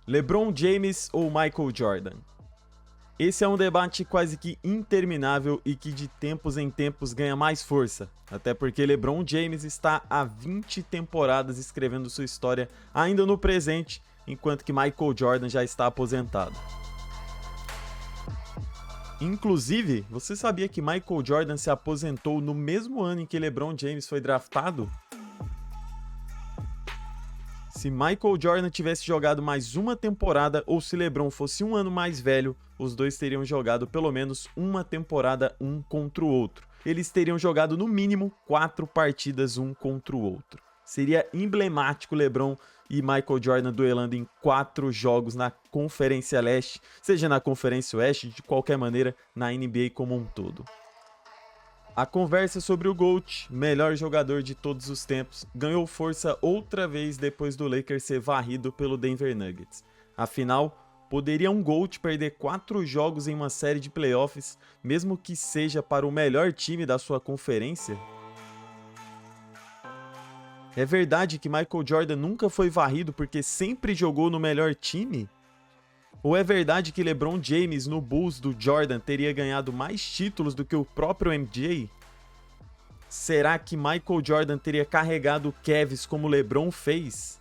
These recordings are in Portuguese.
LeBron James ou Michael Jordan? Esse é um debate quase que interminável e que de tempos em tempos ganha mais força, até porque LeBron James está há 20 temporadas escrevendo sua história ainda no presente, enquanto que Michael Jordan já está aposentado. Inclusive, você sabia que Michael Jordan se aposentou no mesmo ano em que LeBron James foi draftado? Se Michael Jordan tivesse jogado mais uma temporada ou se LeBron fosse um ano mais velho, os dois teriam jogado pelo menos uma temporada um contra o outro. Eles teriam jogado no mínimo 4 partidas um contra o outro. Seria emblemático LeBron e Michael Jordan duelando em 4 jogos na Conferência Leste, seja na Conferência Oeste, de qualquer maneira, na NBA como um todo. A conversa sobre o GOAT, melhor jogador de todos os tempos, ganhou força outra vez depois do Lakers ser varrido pelo Denver Nuggets. Afinal, poderia um GOAT perder 4 jogos em uma série de playoffs, mesmo que seja para o melhor time da sua conferência? É verdade que Michael Jordan nunca foi varrido porque sempre jogou no melhor time? Ou é verdade que LeBron James no Bulls do Jordan teria ganhado mais títulos do que o próprio MJ? Será que Michael Jordan teria carregado o Cavs como LeBron fez?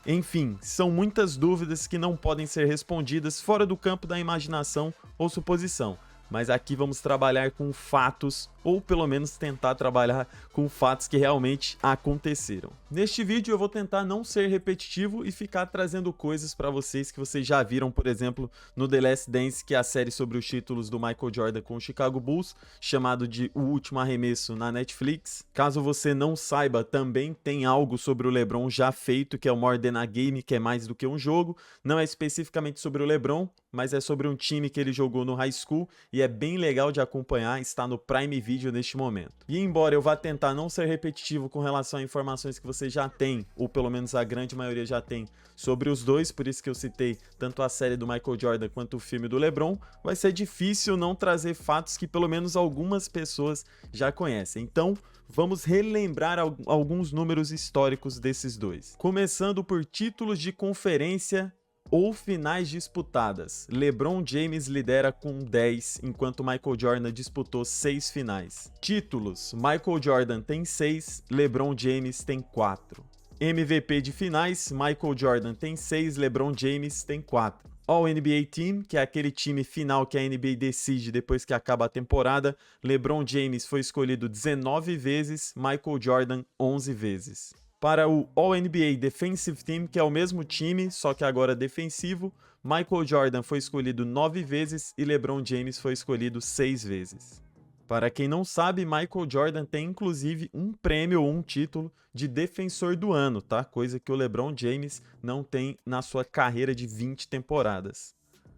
Enfim, são muitas dúvidas que não podem ser respondidas fora do campo da imaginação ou suposição. Mas aqui vamos trabalhar com fatos, ou pelo menos tentar trabalhar com fatos que realmente aconteceram. Neste vídeo eu vou tentar não ser repetitivo e ficar trazendo coisas para vocês que vocês já viram, por exemplo, no The Last Dance, que é a série sobre os títulos do Michael Jordan com o Chicago Bulls, chamado de O Último Arremesso na Netflix. Caso você não saiba, também tem algo sobre o LeBron já feito, que é o More Than a Game, que é mais do que um jogo. Não é especificamente sobre o LeBron, mas é sobre um time que ele jogou no high school e é bem legal de acompanhar, está no Prime Video neste momento. E embora eu vá tentar não ser repetitivo com relação a informações que você já tem, ou pelo menos a grande maioria já tem, sobre os dois, por isso que eu citei tanto a série do Michael Jordan quanto o filme do LeBron, vai ser difícil não trazer fatos que pelo menos algumas pessoas já conhecem. Então, vamos relembrar alguns números históricos desses dois. Começando por títulos de conferência ou finais disputadas. LeBron James lidera com 10, enquanto Michael Jordan disputou 6 finais. Títulos: Michael Jordan tem 6, LeBron James tem 4. MVP de finais: Michael Jordan tem 6, LeBron James tem 4. All-NBA Team, que é aquele time final que a NBA decide depois que acaba a temporada, LeBron James foi escolhido 19 vezes, Michael Jordan 11 vezes. Para o All-NBA Defensive Team, que é o mesmo time, só que agora defensivo, Michael Jordan foi escolhido 9 vezes e LeBron James foi escolhido 6 vezes. Para quem não sabe, Michael Jordan tem inclusive um prêmio ou um título de defensor do ano, tá? Coisa que o LeBron James não tem na sua carreira de 20 temporadas.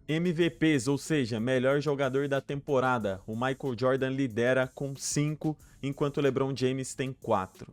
MVPs, ou seja, melhor jogador da temporada, o Michael Jordan lidera com 5, enquanto o LeBron James tem 4.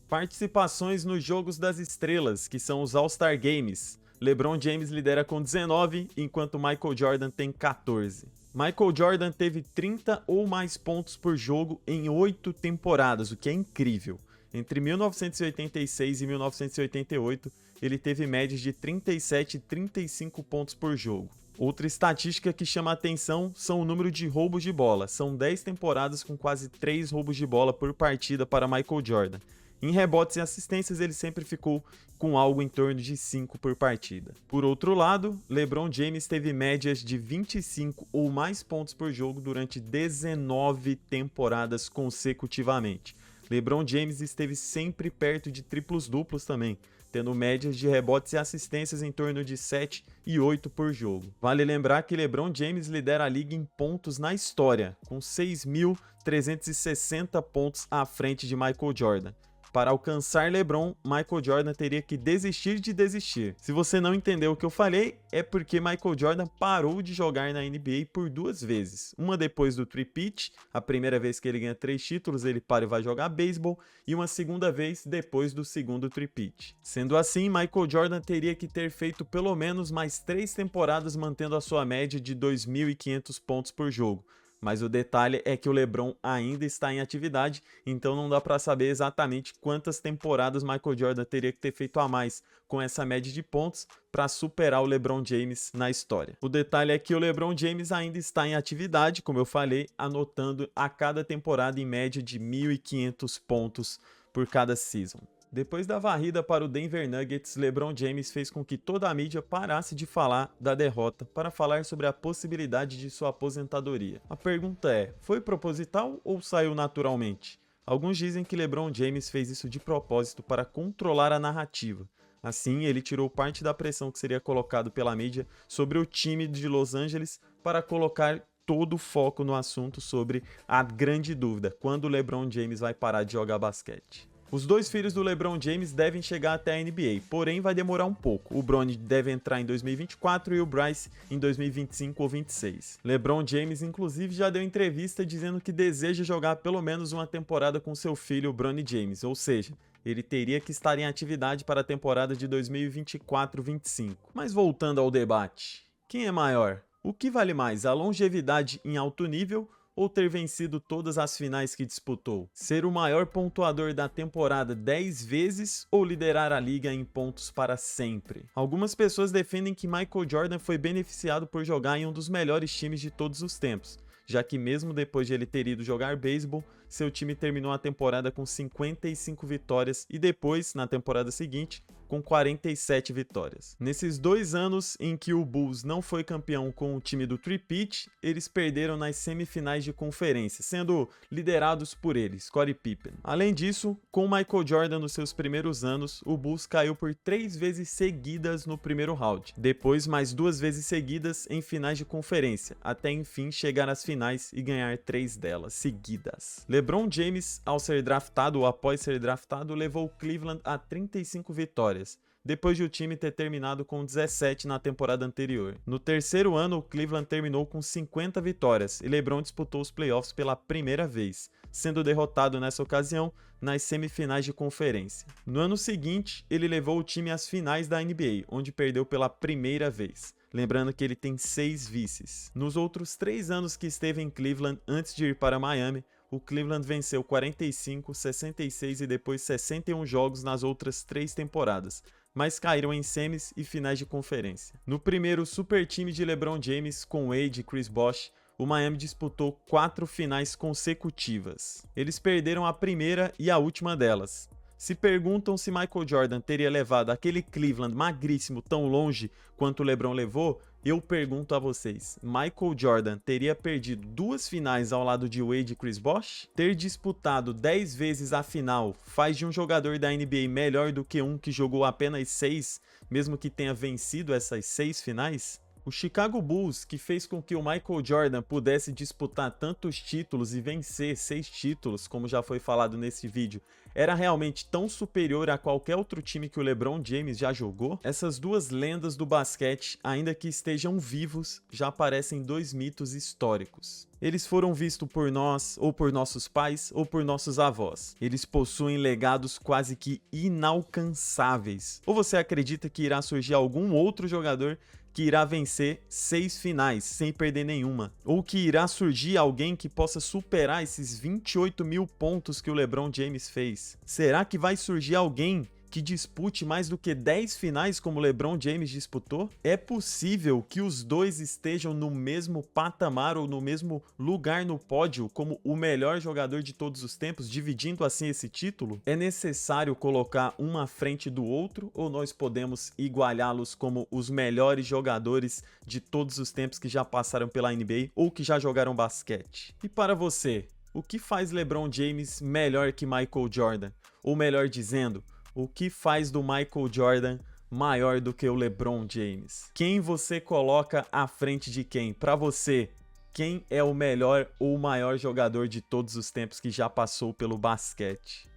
Participações nos Jogos das Estrelas, que são os All-Star Games. LeBron James lidera com 19, enquanto Michael Jordan tem 14. Michael Jordan teve 30 ou mais pontos por jogo em 8 temporadas, o que é incrível. Entre 1986 e 1988, ele teve médias de 37 e 35 pontos por jogo. Outra estatística que chama a atenção são o número de roubos de bola. São 10 temporadas com quase 3 roubos de bola por partida para Michael Jordan. Em rebotes e assistências, ele sempre ficou com algo em torno de 5 por partida. Por outro lado, LeBron James teve médias de 25 ou mais pontos por jogo durante 19 temporadas consecutivamente. LeBron James esteve sempre perto de triplos-duplos também, tendo médias de rebotes e assistências em torno de 7 e 8 por jogo. Vale lembrar que LeBron James lidera a liga em pontos na história, com 6.360 pontos à frente de Michael Jordan. Para alcançar LeBron, Michael Jordan teria que desistir de desistir. Se você não entendeu o que eu falei, é porque Michael Jordan parou de jogar na NBA por 2 vezes. Uma depois do three-peat, a primeira vez que ele ganha 3 títulos, ele para e vai jogar beisebol, e uma segunda vez depois do segundo three-peat. Sendo assim, Michael Jordan teria que ter feito pelo menos mais 3 temporadas mantendo a sua média de 2.500 pontos por jogo. Mas o detalhe é que o LeBron ainda está em atividade, então não dá para saber exatamente quantas temporadas Michael Jordan teria que ter feito a mais com essa média de pontos para superar o LeBron James na história. O detalhe é que o LeBron James ainda está em atividade, como eu falei, anotando a cada temporada em média de 1.500 pontos por cada season. Depois da varrida para o Denver Nuggets, LeBron James fez com que toda a mídia parasse de falar da derrota para falar sobre a possibilidade de sua aposentadoria. A pergunta é, foi proposital ou saiu naturalmente? Alguns dizem que LeBron James fez isso de propósito para controlar a narrativa. Assim, ele tirou parte da pressão que seria colocado pela mídia sobre o time de Los Angeles para colocar todo o foco no assunto sobre a grande dúvida, quando o LeBron James vai parar de jogar basquete. Os dois filhos do LeBron James devem chegar até a NBA, porém vai demorar um pouco. O Bronny deve entrar em 2024 e o Bryce em 2025 ou 26. LeBron James, inclusive, já deu entrevista dizendo que deseja jogar pelo menos uma temporada com seu filho, Bronny James, ou seja, ele teria que estar em atividade para a temporada de 2024-25. Mas voltando ao debate, quem é maior? O que vale mais, a longevidade em alto nível ou ter vencido todas as finais que disputou? Ser o maior pontuador da temporada 10 vezes ou liderar a liga em pontos para sempre? Algumas pessoas defendem que Michael Jordan foi beneficiado por jogar em um dos melhores times de todos os tempos, já que mesmo depois de ele ter ido jogar beisebol, seu time terminou a temporada com 55 vitórias e depois, na temporada seguinte, com 47 vitórias. Nesses 2 anos em que o Bulls não foi campeão com o time do Three-Peat, eles perderam nas semifinais de conferência, sendo liderados por ele, Scottie Pippen. Além disso, com Michael Jordan nos seus primeiros anos, o Bulls caiu por 3 vezes seguidas no primeiro round, depois mais 2 vezes seguidas em finais de conferência, até enfim chegar às finais e ganhar 3 delas seguidas. LeBron James, ao ser draftado ou após ser draftado, levou o Cleveland a 35 vitórias, depois de o time ter terminado com 17 na temporada anterior. No terceiro ano, o Cleveland terminou com 50 vitórias e LeBron disputou os playoffs pela primeira vez, sendo derrotado nessa ocasião nas semifinais de conferência. No ano seguinte, ele levou o time às finais da NBA, onde perdeu pela primeira vez. Lembrando que ele tem 6 vices. Nos outros 3 anos que esteve em Cleveland antes de ir para Miami, o Cleveland venceu 45, 66 e depois 61 jogos nas outras 3 temporadas, mas caíram em semis e finais de conferência. No primeiro super time de LeBron James, com Wade e Chris Bosh, o Miami disputou 4 finais consecutivas. Eles perderam a primeira e a última delas. Se perguntam se Michael Jordan teria levado aquele Cleveland magríssimo tão longe quanto o LeBron levou, eu pergunto a vocês, Michael Jordan teria perdido 2 finais ao lado de Wade e Chris Bosh? Ter disputado 10 vezes a final faz de um jogador da NBA melhor do que um que jogou apenas 6, mesmo que tenha vencido essas 6 finais? O Chicago Bulls, que fez com que o Michael Jordan pudesse disputar tantos títulos e vencer 6 títulos, como já foi falado nesse vídeo, era realmente tão superior a qualquer outro time que o LeBron James já jogou? Essas duas lendas do basquete, ainda que estejam vivos, já parecem 2 mitos históricos. Eles foram vistos por nós, ou por nossos pais, ou por nossos avós. Eles possuem legados quase que inalcançáveis. Ou você acredita que irá surgir algum outro jogador que irá vencer 6 finais sem perder nenhuma? Ou que irá surgir alguém que possa superar esses 28 mil pontos que o LeBron James fez? Será que vai surgir alguém que dispute mais do que 10 finais como LeBron James disputou? É possível que os dois estejam no mesmo patamar ou no mesmo lugar no pódio como o melhor jogador de todos os tempos, dividindo assim esse título? É necessário colocar um à frente do outro ou nós podemos igualá-los como os melhores jogadores de todos os tempos que já passaram pela NBA ou que já jogaram basquete? E para você, o que faz LeBron James melhor que Michael Jordan? Ou melhor dizendo, o que faz do Michael Jordan maior do que o LeBron James? Quem você coloca à frente de quem? Para você, quem é o melhor ou o maior jogador de todos os tempos que já passou pelo basquete?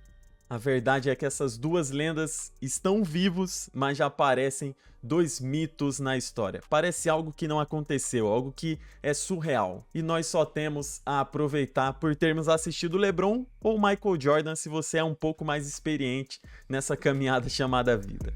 A verdade é que essas duas lendas estão vivos, mas já parecem 2 mitos na história. Parece algo que não aconteceu, algo que é surreal. E nós só temos a aproveitar por termos assistido LeBron ou Michael Jordan se você é um pouco mais experiente nessa caminhada chamada vida.